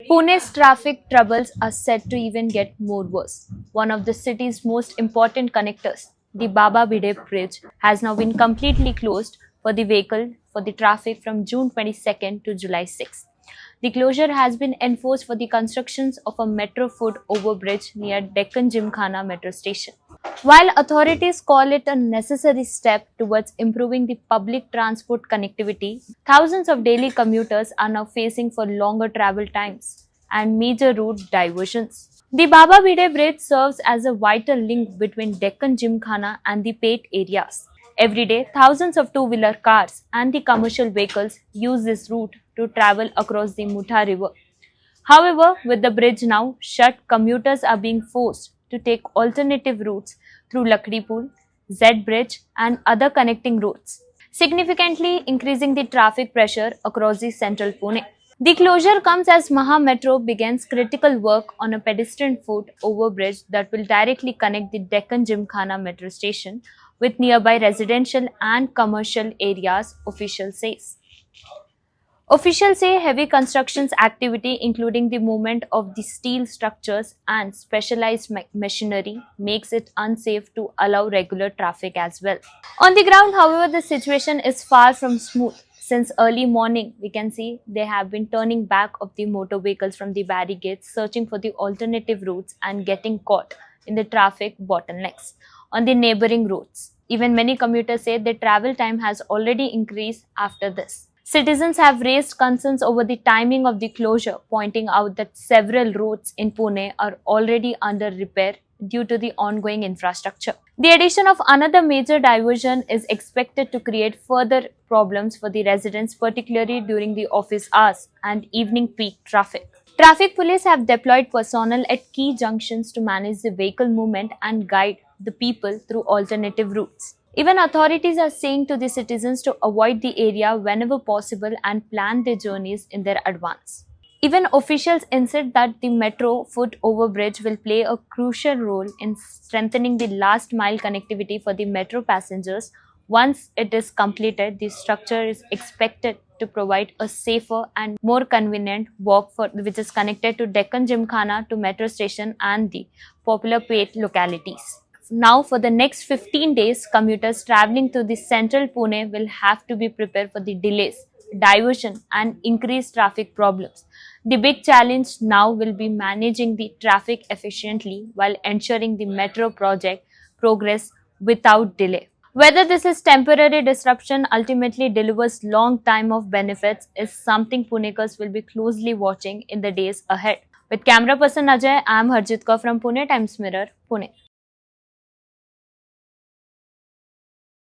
Pune's traffic troubles are set to even get more worse. One of the city's most important connectors, the Baba Bide Bridge, has now been completely closed for the traffic from June 22nd to July 6th. The closure has been enforced for the constructions of a metro foot overbridge near Deccan Gymkhana metro station. While authorities call it a necessary step towards improving the public transport connectivity, thousands of daily commuters are now facing for longer travel times and major route diversions. The Baba Bide Bridge serves as a vital link between Deccan Gymkhana and the Pet areas. Every day, thousands of two-wheeler cars and the commercial vehicles use this route to travel across the Mutha River. However, with the bridge now shut, commuters are being forced to take alternative routes through Lakdipul, Z Bridge, and other connecting routes, significantly increasing the traffic pressure across the central Pune. The closure comes as Maha Metro begins critical work on a pedestrian foot overbridge that will directly connect the Deccan Gymkhana metro station with nearby residential and commercial areas, officials says. Officials say heavy constructions activity, including the movement of the steel structures and specialized machinery, makes it unsafe to allow regular traffic as well. On the ground, however, the situation is far from smooth. Since early morning, we can see they have been turning back of the motor vehicles from the barricades, searching for the alternative routes and getting caught in the traffic bottlenecks on the neighboring routes. Even many commuters say their travel time has already increased after this. Citizens have raised concerns over the timing of the closure, pointing out that several roads in Pune are already under repair due to the ongoing infrastructure. The addition of another major diversion is expected to create further problems for the residents, particularly during the office hours and evening peak traffic. Traffic police have deployed personnel at key junctions to manage the vehicle movement and guide the people through alternative routes. Even authorities are saying to the citizens to avoid the area whenever possible and plan their journeys in their advance. Even officials insist that the metro foot overbridge will play a crucial role in strengthening the last mile connectivity for the metro passengers. Once it is completed, the structure is expected to provide a safer and more convenient walk which is connected to Deccan Gymkhana to metro station and the popular Pet localities. Now, for the next 15 days, commuters traveling to the central Pune will have to be prepared for the delays, diversion, and increased traffic problems. The big challenge now will be managing the traffic efficiently while ensuring the metro project progress without delay. Whether this is temporary disruption ultimately delivers long time of benefits is something Punekars will be closely watching in the days ahead. With camera person Ajay, I am Harjit Kaur from Pune Times Mirror, Pune.